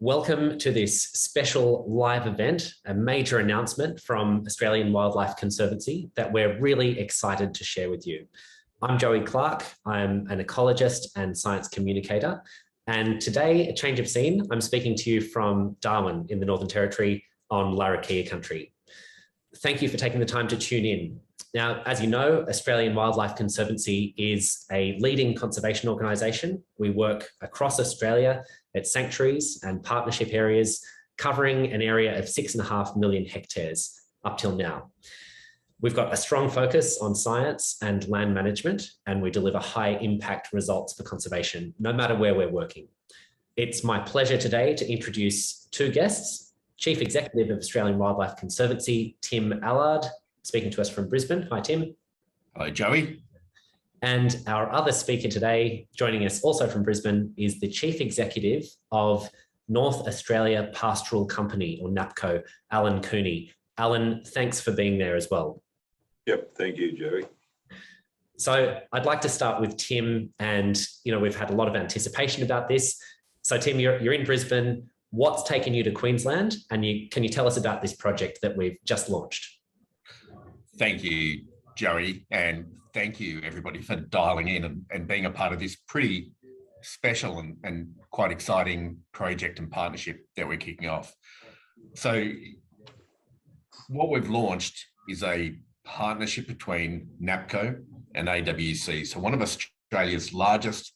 Welcome to this special live event, a major announcement from Australian Wildlife Conservancy that we're really excited to share with you. I'm Joey Clarke. I'm an ecologist and science communicator. And today, a change of scene, I'm speaking to you from Darwin in the Northern Territory on Larrakia country. Thank you for taking the time to tune in. Now, as you know, Australian Wildlife Conservancy is a leading conservation organisation. We work across Australia at sanctuaries and partnership areas, covering an area of 6.5 million hectares up till now. We've got a strong focus on science and land management, and we deliver high impact results for conservation, no matter where we're working. It's my pleasure today to introduce two guests, Chief Executive of Australian Wildlife Conservancy, Tim Allard, speaking to us from Brisbane. Hi, Tim. Hello, Joey. And our other speaker today, joining us also from Brisbane, is the Chief Executive of North Australia Pastoral Company, or NAPCo, Allan Cooney. Allan, thanks for being there as well. Yep, thank you, Joey. So I'd like to start with Tim, and we've had a lot of anticipation about this. So Tim, you're in Brisbane. What's taken you to Queensland? And can you tell us about this project that we've just launched? Thank you, Joey, and thank you everybody for dialing in and being a part of this pretty special and quite exciting project and partnership that we're kicking off. So what we've launched is a partnership between NAPCo and AWC. So one of Australia's largest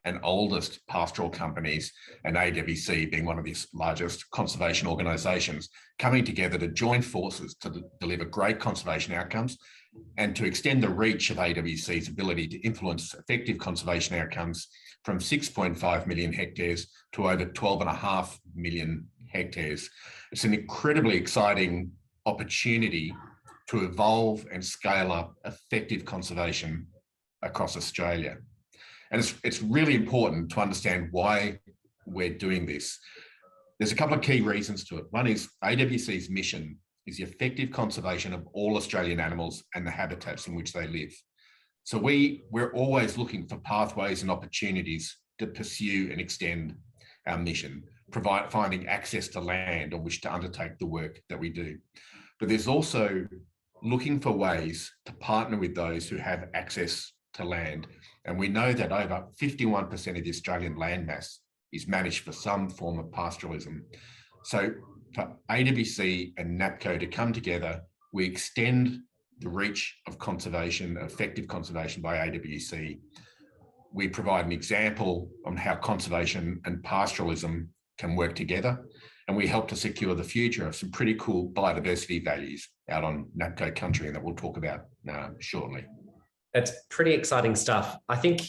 and oldest pastoral companies, and AWC being one of the largest conservation organisations, coming together to join forces to deliver great conservation outcomes and to extend the reach of AWC's ability to influence effective conservation outcomes from 6.5 million hectares to over 12.5 million hectares. It's an incredibly exciting opportunity to evolve and scale up effective conservation across Australia. And it's really important to understand why we're doing this. There's a couple of key reasons to it. One is AWC's mission is the effective conservation of all Australian animals and the habitats in which they live. So we're always looking for pathways and opportunities to pursue and extend our mission, finding access to land on which to undertake the work that we do. But there's also looking for ways to partner with those who have access to land. And we know that over 51% of the Australian landmass is managed for some form of pastoralism. So for AWC and NAPCo to come together, we extend the reach of conservation, effective conservation by AWC. We provide an example on how conservation and pastoralism can work together. And we help to secure the future of some pretty cool biodiversity values out on NAPCo country, and that we'll talk about shortly. That's pretty exciting stuff. I think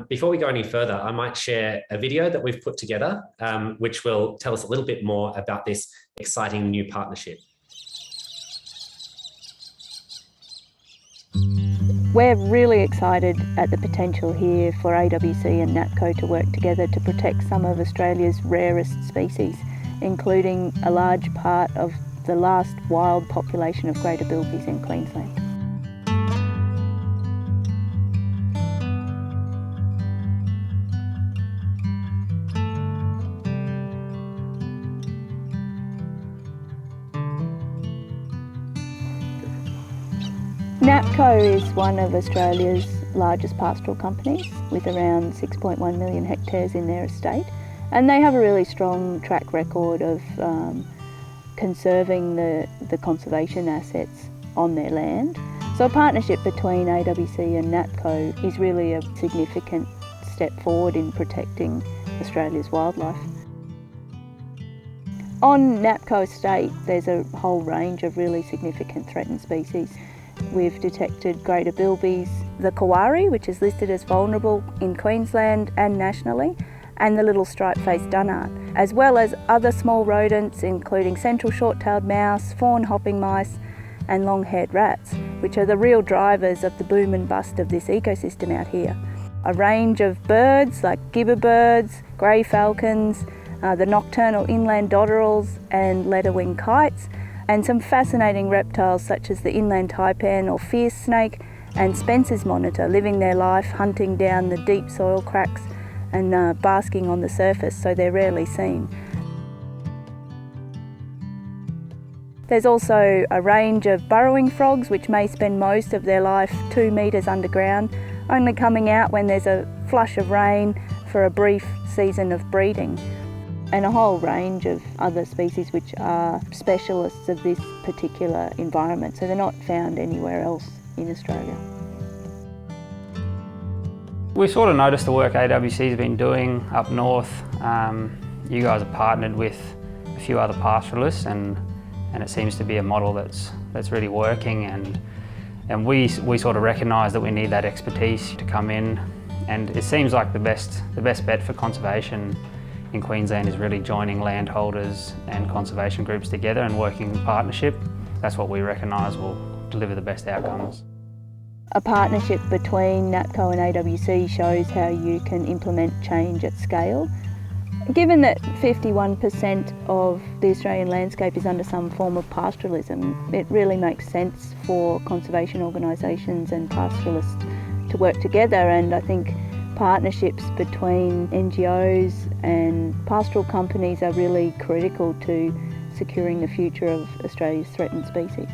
before we go any further, I might share a video that we've put together, which will tell us a little bit more about this exciting new partnership. We're really excited at the potential here for AWC and NAPCo to work together to protect some of Australia's rarest species, including a large part of the last wild population of greater bilbies in Queensland. NAPCo is one of Australia's largest pastoral companies with around 6.1 million hectares in their estate, and they have a really strong track record of conserving the conservation assets on their land. So a partnership between AWC and NAPCo is really a significant step forward in protecting Australia's wildlife. On NAPCo estate, there's a whole range of really significant threatened species. We've detected greater bilbies, the kowari, which is listed as vulnerable in Queensland and nationally, and the little striped-faced dunnart, as well as other small rodents including central short-tailed mouse, fawn hopping mice and long-haired rats, which are the real drivers of the boom and bust of this ecosystem out here. A range of birds like gibber birds, grey falcons, the nocturnal inland dotterels and leather-winged kites, and some fascinating reptiles such as the inland taipan or fierce snake and Spencer's monitor, living their life hunting down the deep soil cracks and basking on the surface, so they're rarely seen. There's also a range of burrowing frogs which may spend most of their life 2 metres underground, only coming out when there's a flush of rain for a brief season of breeding. And a whole range of other species which are specialists of this particular environment, so they're not found anywhere else in Australia. We sort of noticed the work AWC's been doing up north. You guys have partnered with a few other pastoralists, and it seems to be a model that's really working, and we sort of recognise that we need that expertise to come in, and it seems like the best bet for conservation in Queensland is really joining landholders and conservation groups together and working in partnership. That's what we recognise will deliver the best outcomes. A partnership between NAPCo and AWC shows how you can implement change at scale. Given that 51% of the Australian landscape is under some form of pastoralism, it really makes sense for conservation organisations and pastoralists to work together, and I think partnerships between NGOs and pastoral companies are really critical to securing the future of Australia's threatened species.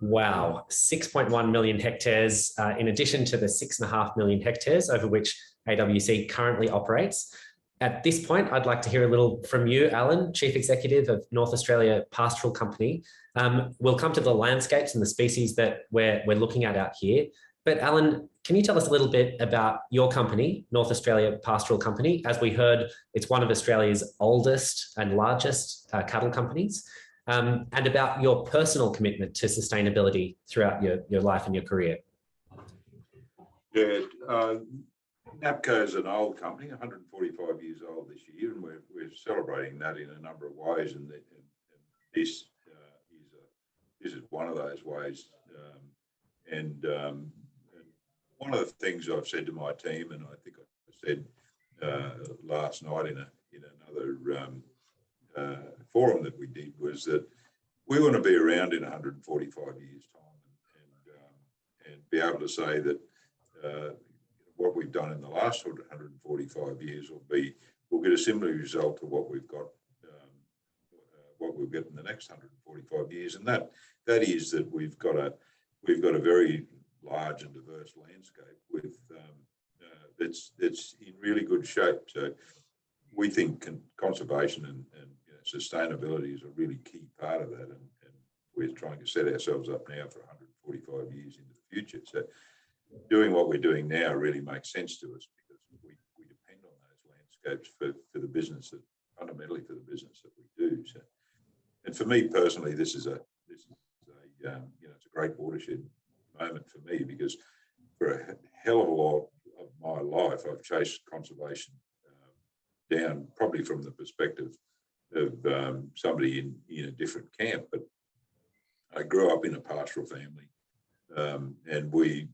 Wow, 6.1 million hectares, in addition to the 6.5 million hectares over which AWC currently operates. At this point, I'd like to hear a little from you, Allan, Chief Executive of North Australia Pastoral Company. We'll come to the landscapes and the species that we're looking at out here. But Allan, can you tell us a little bit about your company, North Australia Pastoral Company? As we heard, it's one of Australia's oldest and largest cattle companies. And about your personal commitment to sustainability throughout your life and your career. Yeah, NAPCo is an old company, 145 years old this year, and we're celebrating that in a number of ways. And this is one of those ways. And one of the things I've said to my team, and I think I said last night in another forum that we did, was that we want to be around in 145 years' time and be able to say that what we've done in the last 145 years will get a similar result to what we've got, what we'll get in the next 145 years, and that is that we've got a very large and diverse landscape with that's in really good shape. So we think conservation and sustainability is a really key part of that, and we're trying to set ourselves up now for 145 years into the future. So doing what we're doing now really makes sense to us, because we depend on those landscapes for the business, fundamentally for the business that we do. So, and for me personally, this is a it's a great watershed moment for me, because for a hell of a lot of my life, I've chased conservation down, probably from the perspective of somebody in a different camp. But I grew up in a pastoral family, and we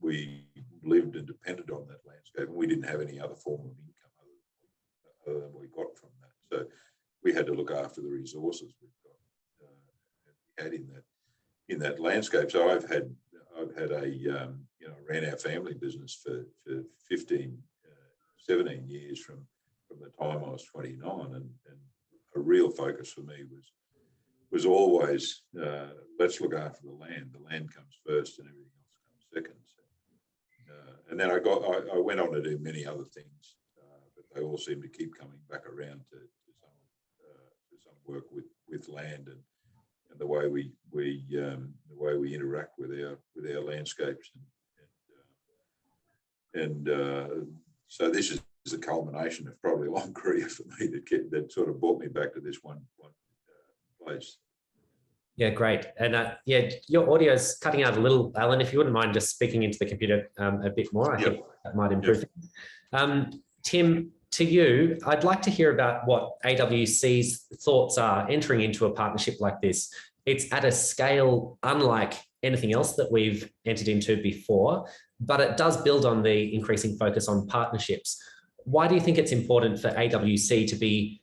lived and depended on that landscape, and we didn't have any other form of income other than we got from that. So we had to look after the resources we've got had in that landscape. So I've had ran our family business for 15, 17 years from the time I was 29, and a real focus for me was always let's look after the land. The land comes first, and everything else comes second. So, and then I went on to do many other things, but they all seem to keep coming back around to some work with land and the way we interact with our landscapes, and so this is a culmination of probably a long career for me that sort of brought me back to this one place. Yeah, great. And your audio is cutting out a little, Allan. If you wouldn't mind just speaking into the computer a bit more, I think that might improve. Tim, to you, I'd like to hear about what AWC's thoughts are entering into a partnership like this. It's at a scale unlike anything else that we've entered into before, but it does build on the increasing focus on partnerships. Why do you think it's important for AWC to be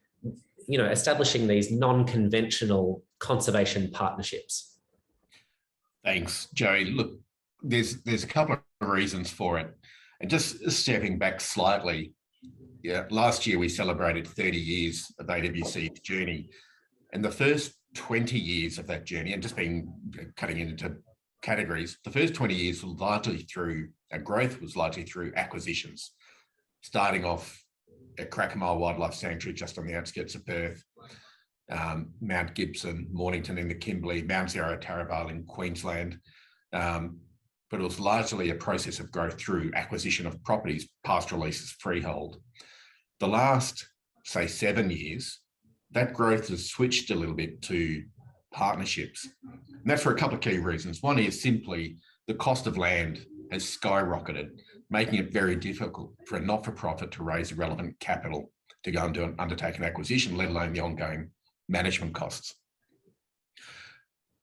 establishing these non-conventional conservation partnerships? Thanks, Joey. Look, there's a couple of reasons for it. And just stepping back slightly, last year we celebrated 30 years of AWC's journey. And the first 20 years of that journey, and just cutting it into categories, the first 20 years were largely through, our growth was largely through acquisitions, starting off at Crackamile Wildlife Sanctuary just on the outskirts of Perth, Mount Gibson, Mornington in the Kimberley, Mount Zero Tarravale in Queensland. But it was largely a process of growth through acquisition of properties, pastoral leases, freehold. The last, say, 7 years, that growth has switched a little bit to partnerships. And that's for a couple of key reasons. One is simply the cost of land has skyrocketed, making it very difficult for a not-for-profit to raise relevant capital to go and undertake an acquisition, let alone the ongoing management costs.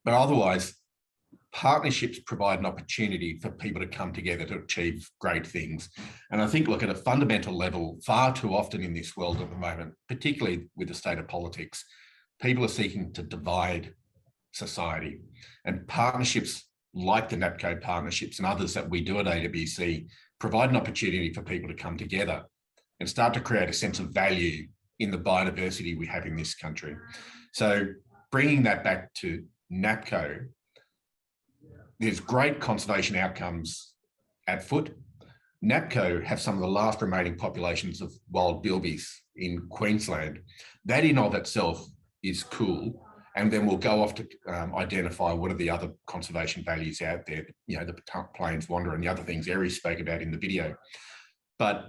But otherwise, partnerships provide an opportunity for people to come together to achieve great things. And I think, look, at a fundamental level, far too often in this world at the moment, particularly with the state of politics, people are seeking to divide society. And partnerships like the NAPCo partnerships and others that we do at AWC provide an opportunity for people to come together and start to create a sense of value in the biodiversity we have in this country. So bringing that back to NAPCo, there's great conservation outcomes at foot. NAPCo have some of the last remaining populations of wild bilbies in Queensland. That in of itself is cool. And then we'll go off to identify what are the other conservation values out there, the plains wanderer and the other things Eri spoke about in the video. But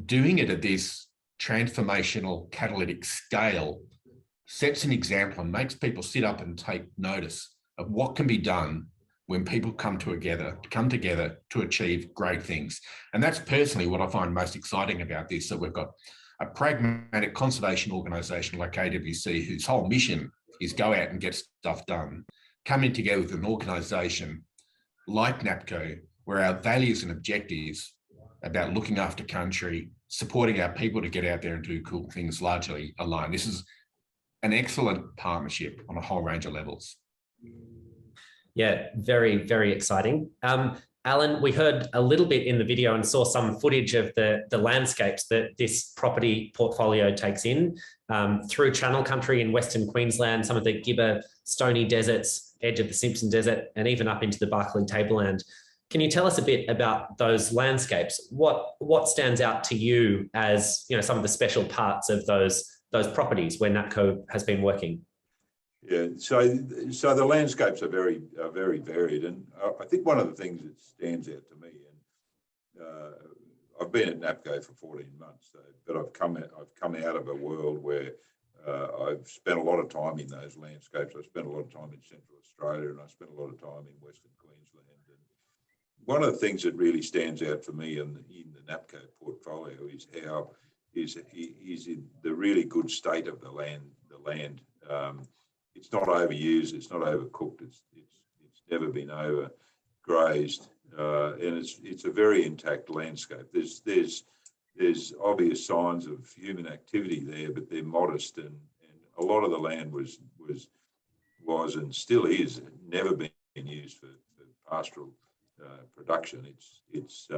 doing it at this transformational catalytic scale sets an example and makes people sit up and take notice of what can be done when people come together to achieve great things. And that's personally what I find most exciting about this, that we've got a pragmatic conservation organisation like AWC, whose whole mission is go out and get stuff done, coming together with an organisation like NAPCo, where our values and objectives about looking after country, supporting our people to get out there and do cool things largely align. This is an excellent partnership on a whole range of levels. Yeah, very, very exciting. Allan, we heard a little bit in the video and saw some footage of the landscapes that this property portfolio takes in through Channel Country in Western Queensland, some of the Gibber stony deserts, edge of the Simpson Desert, and even up into the Barkly Tableland. Can you tell us a bit about those landscapes? What stands out to you as some of the special parts of those properties where NAPCo has been working? Yeah, so the landscapes are very varied, and I think one of the things that stands out to me, and I've been at NAPCo for 14 months, but I've come out of a world where I've spent a lot of time in those landscapes. I spent a lot of time in Central Australia, and I spent a lot of time in Western Queensland. And one of the things that really stands out for me in the NAPCo portfolio is how is in the really good state of the land. It's not overused, it's not overcooked, it's never been overgrazed, and it's a very intact landscape. There's obvious signs of human activity there, but they're modest, and a lot of the land was and still is never been used for pastoral production. It's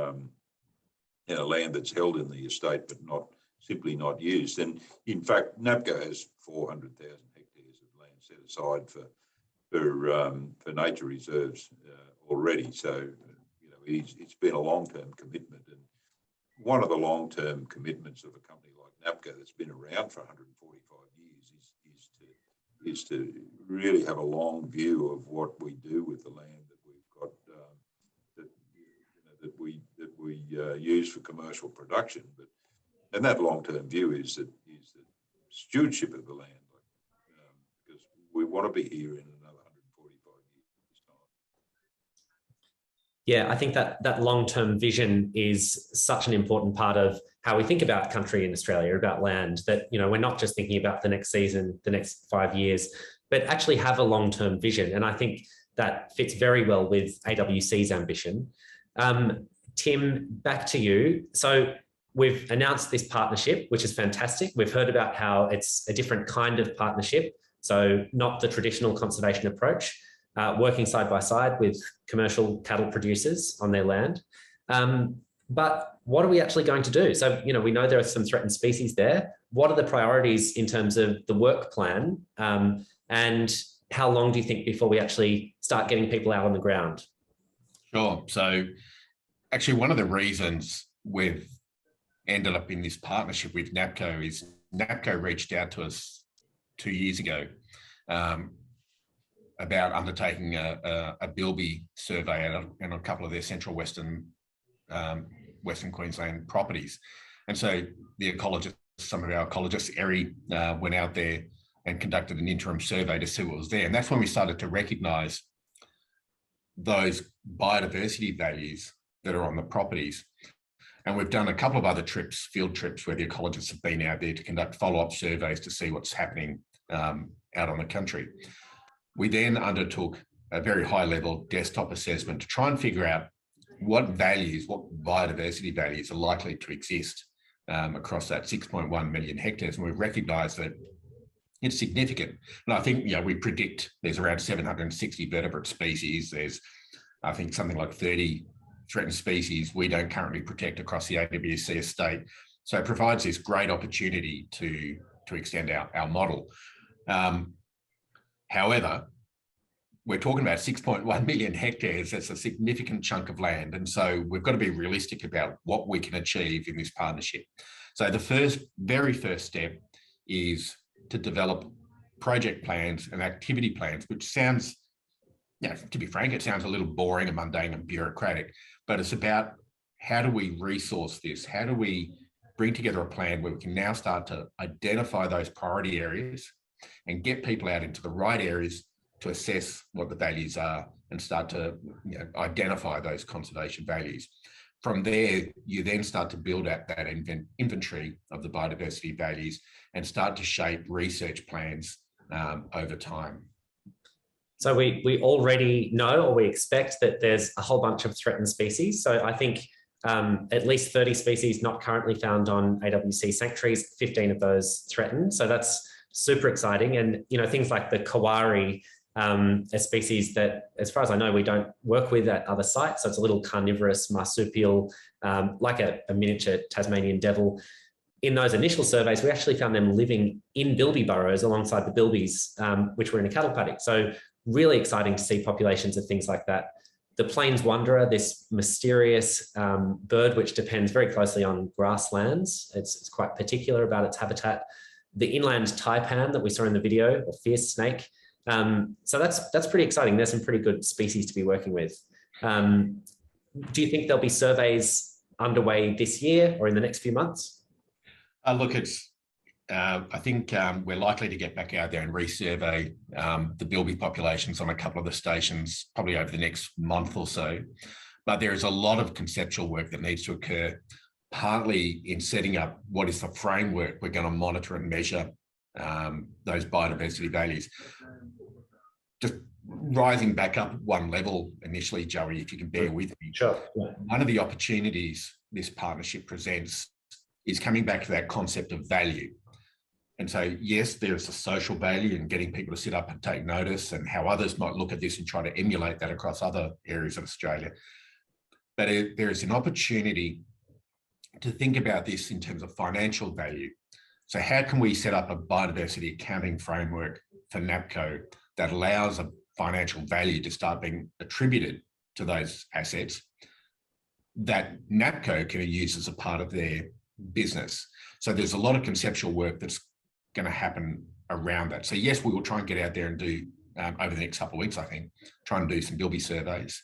land that's held in the estate but simply not used. And in fact, NAPCo has 400,000 hectares of land set aside for nature reserves already. So it's been a long-term commitment, and one of the long-term commitments of a company like NAPCo that's been around for 145 years is to really have a long view of what we do with the land that we've got that we use for commercial production. And that long-term view is the stewardship of the land, because we want to be here in another 145 years' time. Yeah, I think that long-term vision is such an important part of how we think about country in Australia, about land, that we're not just thinking about the next season, the next 5 years, but actually have a long-term vision. And I think that fits very well with AWC's ambition. Tim, back to you. So we've announced this partnership, which is fantastic. We've heard about how it's a different kind of partnership. So not the traditional conservation approach, working side by side with commercial cattle producers on their land. But what are we actually going to do? So, we know there are some threatened species there. What are the priorities in terms of the work plan? And how long do you think before we actually start getting people out on the ground? Sure. So actually, one of the reasons we've ended up in this partnership with NAPCo is NAPCo reached out to us 2 years ago about undertaking a bilby survey on a couple of their central Western Queensland properties. And so the ecologists, some of our ecologists, Eri, went out there and conducted an interim survey to see what was there. And that's when we started to recognise those biodiversity values that are on the properties. And we've done a couple of other trips, field trips, where the ecologists have been out there to conduct follow-up surveys to see what's happening out on the country. We then undertook a very high-level desktop assessment to try and figure out what values, what biodiversity values are likely to exist across that 6.1 million hectares. And we've recognised that it's significant. And I think, we predict there's around 760 vertebrate species. There's, I think, something like 30 threatened species we don't currently protect across the AWC estate. So it provides this great opportunity to extend our model. However, we're talking about 6.1 million hectares. That's a significant chunk of land. And so we've got to be realistic about what we can achieve in this partnership. So the very first step is to develop project plans and activity plans, which sounds, to be frank, it sounds a little boring and mundane and bureaucratic, but it's about how do we resource this? How do we bring together a plan where we can now start to identify those priority areas and get people out into the right areas to assess what the values are and start to identify those conservation values. From there, you then start to build out that inventory of the biodiversity values and start to shape research plans over time. So we already know, or we expect, that there's a whole bunch of threatened species. So I think at least 30 species not currently found on AWC sanctuaries, 15 of those threatened. So that's super exciting. And, things like the kawari, a species that, as far as I know, we don't work with at other sites. So it's a little carnivorous marsupial, like a miniature Tasmanian devil. In those initial surveys, we actually found them living in bilby burrows alongside the bilbies, which were in a cattle paddock. So really exciting to see populations of things like that. The plains wanderer, this mysterious bird which depends very closely on grasslands. It's quite particular about its habitat. The inland taipan that we saw in the video, or fierce snake. So that's pretty exciting. There's some pretty good species to be working with. Do you think there'll be surveys underway this year or in the next few months? Look, I think we're likely to get back out there and resurvey the bilby populations on a couple of the stations probably over the next month or so. But there is a lot of conceptual work that needs to occur, partly in setting up what is the framework we're going to monitor and measure those biodiversity values. Just rising back up one level initially, Joey, if you can bear with me. Sure. One of the opportunities this partnership presents is coming back to that concept of value. And so, yes, there's a social value in getting people to sit up and take notice, and how others might look at this and try to emulate that across other areas of Australia. But there is an opportunity to think about this in terms of financial value. So how can we set up a biodiversity accounting framework for NAPCo that allows a financial value to start being attributed to those assets that NAPCo can use as a part of their business? So there's a lot of conceptual work that's going to happen around that. So yes, we will try and get out there and do, over the next couple of weeks, I think, try and do some bilby surveys.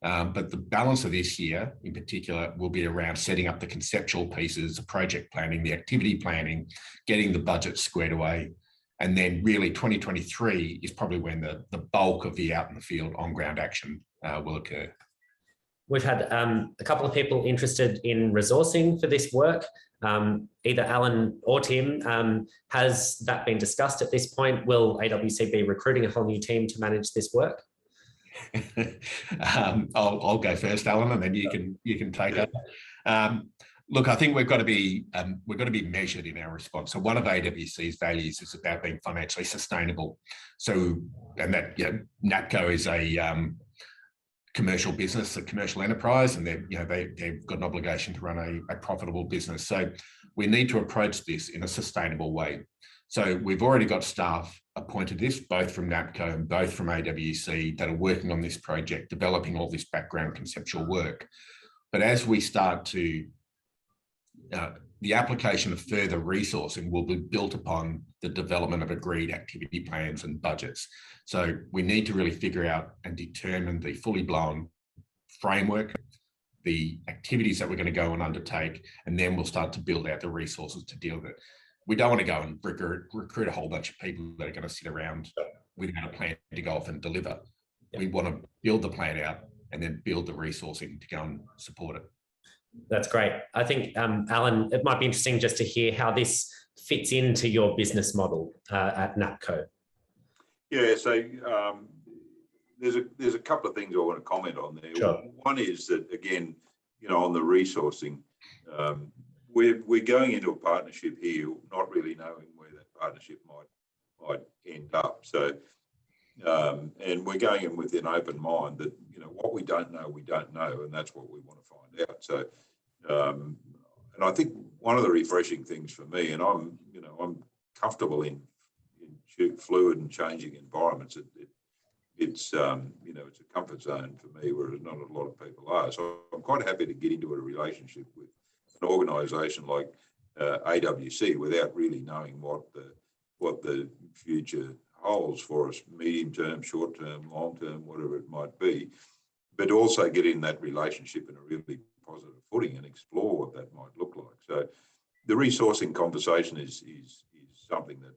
But the balance of this year in particular will be around setting up the conceptual pieces, the project planning, the activity planning, getting the budget squared away. And then really 2023 is probably when the bulk of the out in the field on ground action will occur. We've had a couple of people interested in resourcing for this work. Either Allan or Tim, has that been discussed at this point? Will AWC be recruiting a whole new team to manage this work? I'll go first, Allan, and then you can take over. Look, I think we've got to be measured in our response. So one of AWC's values is about being financially sustainable. So, and that NAPCo is a commercial business, a commercial enterprise, and they've got an obligation to run a profitable business. So we need to approach this in a sustainable way. So we've already got staff appointed this, both from NAPCo and both from AWC, that are working on this project, developing all this background conceptual work. But as we start to the application of further resourcing will be built upon the development of agreed activity plans and budgets. So we need to really figure out and determine the fully blown framework, the activities that we're going to go and undertake, and then we'll start to build out the resources to deal with it. We don't want to go and recruit a whole bunch of people that are going to sit around without a plan to go off and deliver. Yep. We want to build the plan out and then build the resourcing to go and support it. That's great. I think, Allan, it might be interesting just to hear how this fits into your business model at NAPCo. Yeah, so there's a couple of things I want to comment on there. Sure. One is that, again, on the resourcing, we're going into a partnership here, not really knowing where that partnership might end up. So, and we're going in with an open mind that, what we don't know, and that's what we want to find out. So, and I think one of the refreshing things for me, and I'm comfortable in fluid and changing environments. It's a comfort zone for me, whereas not a lot of people are. So I'm quite happy to get into a relationship with an organisation like AWC without really knowing what the future holds for us, medium term, short term, long term, whatever it might be, but also get in that relationship in a really positive footing and explore what that might look like. So the resourcing conversation is something that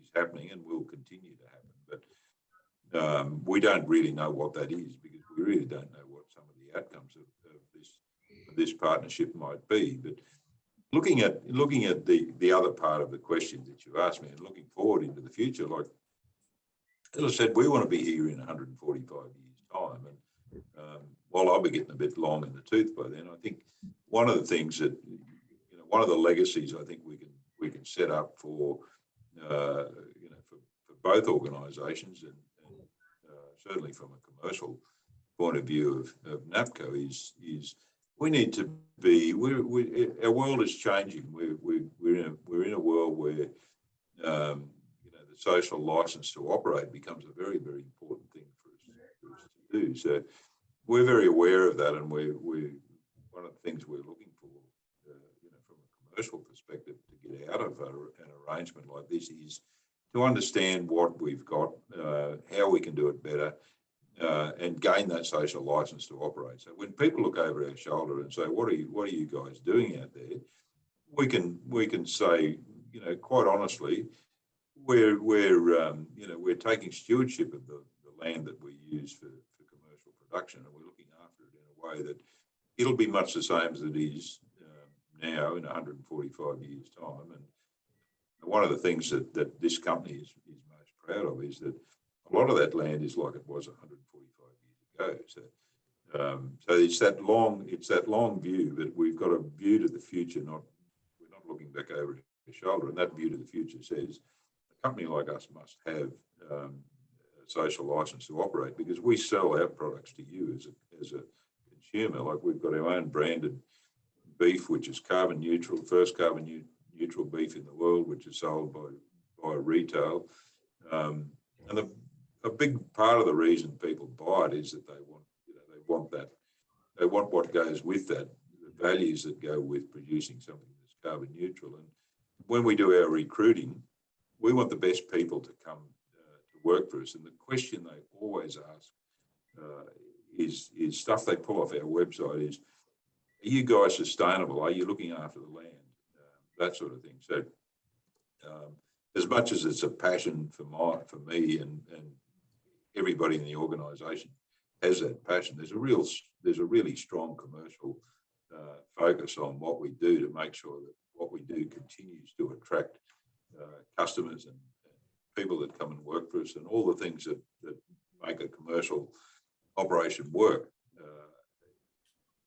is happening and will continue to happen. But we don't really know what that is, because we really don't know what some of the outcomes of this partnership might be. But looking at the other part of the question that you asked me, and looking forward into the future, like as I said, we want to be here in 145 years' time, and while I'll be getting a bit long in the tooth by then, I think one of the things that one of the legacies I think we can set up for for both organisations, and certainly from a commercial point of view of NAPCo is we need to be. Our world is changing. We're in a world where the social licence to operate becomes a very, very important thing for us to do. So we're very aware of that, and we one of the things we're looking for, from a commercial perspective, to get out of an arrangement like this is to understand what we've got, how we can do it better, and gain that social licence to operate. So when people look over our shoulder and say, "What are you guys doing out there?" we can say, quite honestly, we're taking stewardship of the land that we use for commercial production, and we're looking after it in a way that it'll be much the same as it is now in 145 years' time. And one of the things that this company is most proud of is that a lot of that land is like it was 145 years ago. So it's that long view, that we've got a view to the future. We're not looking back over the shoulder. And that view to the future says a company like us must have a social license to operate, because we sell our products to you as a consumer. Like, we've got our own branded beef, which is carbon neutral, first carbon neutral beef in the world, which is sold by retail. And a big part of the reason people buy it is that they want what goes with that, the values that go with producing something that's carbon neutral. And when we do our recruiting, we want the best people to come to work for us. And the question they always ask is stuff they pull off our website is, are you guys sustainable? Are you looking after the land? That sort of thing. So as much as it's a passion for me and everybody in the organisation has that passion, there's a really strong commercial focus on what we do to make sure that what we do continues to attract customers and people that come and work for us, and all the things that make a commercial operation work.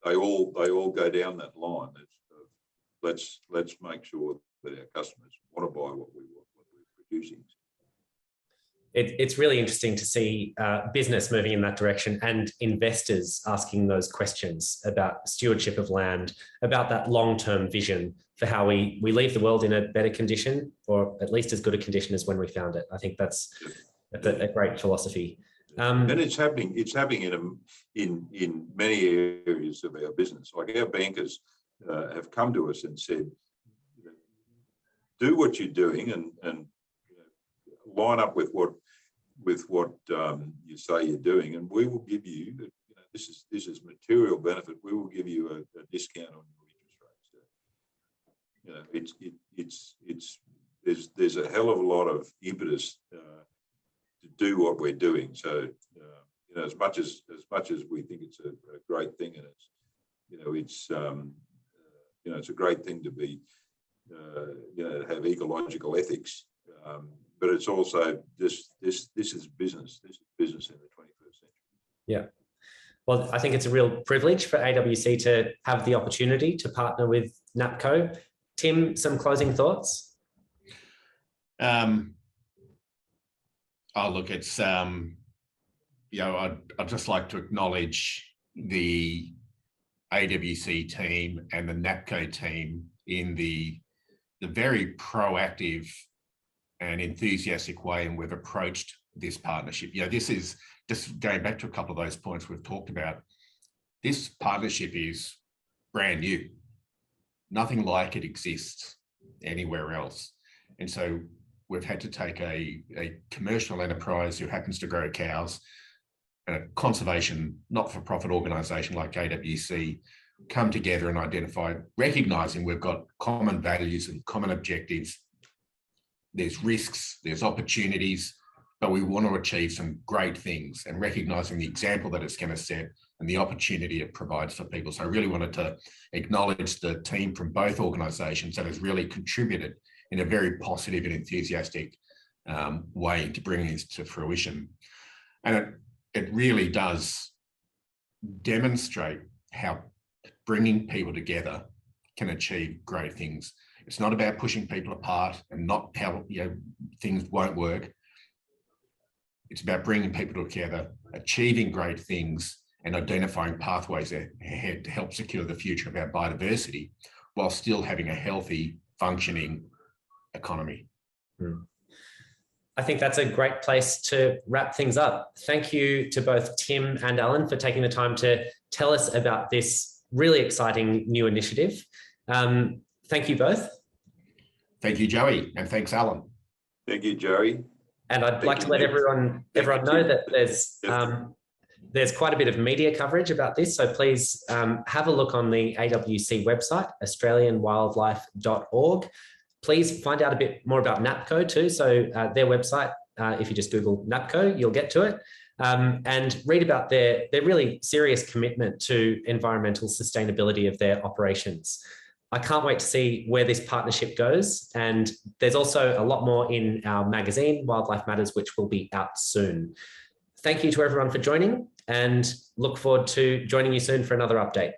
they all go down that line. Let's make sure that our customers want to buy what we're producing. It's really interesting to see business moving in that direction and investors asking those questions about stewardship of land, about that long-term vision for how we leave the world in a better condition, or at least as good a condition as when we found it. I think that's a great philosophy. And it's happening in many areas of our business. Like our bankers have come to us and said, do what you're doing and line up with what you say you're doing, and we will give you, this is material benefit. We will give you a discount on your interest rates. There's a hell of a lot of impetus to do what we're doing. So as much as we think it's a great thing, and it's a great thing to be to have ecological ethics. But it's also this is business. This is business in the 21st century. Yeah. Well, I think it's a real privilege for AWC to have the opportunity to partner with NAPCo. Tim, some closing thoughts? Oh, look, it's I'd just like to acknowledge the AWC team and the NAPCo team in the very proactive and enthusiastic way in we've approached this partnership. This is just going back to a couple of those points we've talked about. This partnership is brand new. Nothing like it exists anywhere else. And so we've had to take a commercial enterprise who happens to grow cows and a conservation not-for-profit organisation like AWC come together and identify, recognising we've got common values and common objectives. There's risks, there's opportunities, but we want to achieve some great things, and recognising the example that it's going to set and the opportunity it provides for people. So I really wanted to acknowledge the team from both organisations that has really contributed in a very positive and enthusiastic way to bringing this to fruition. And it really does demonstrate how bringing people together can achieve great things. It's not about pushing people apart and not how things won't work. It's about bringing people together, achieving great things, and identifying pathways ahead to help secure the future of our biodiversity while still having a healthy, functioning economy. I think that's a great place to wrap things up. Thank you to both Tim and Allan for taking the time to tell us about this really exciting new initiative. Thank you both. Thank you, Joey, and thanks, Allan. Thank you, Joey. And I'd like to let everyone know that there's quite a bit of media coverage about this. So please have a look on the AWC website, australianwildlife.org. Please find out a bit more about NAPCo too. So their website, if you just Google NAPCo, you'll get to it. And read about their really serious commitment to environmental sustainability of their operations. I can't wait to see where this partnership goes. And there's also a lot more in our magazine, Wildlife Matters, which will be out soon. Thank you to everyone for joining, and look forward to joining you soon for another update.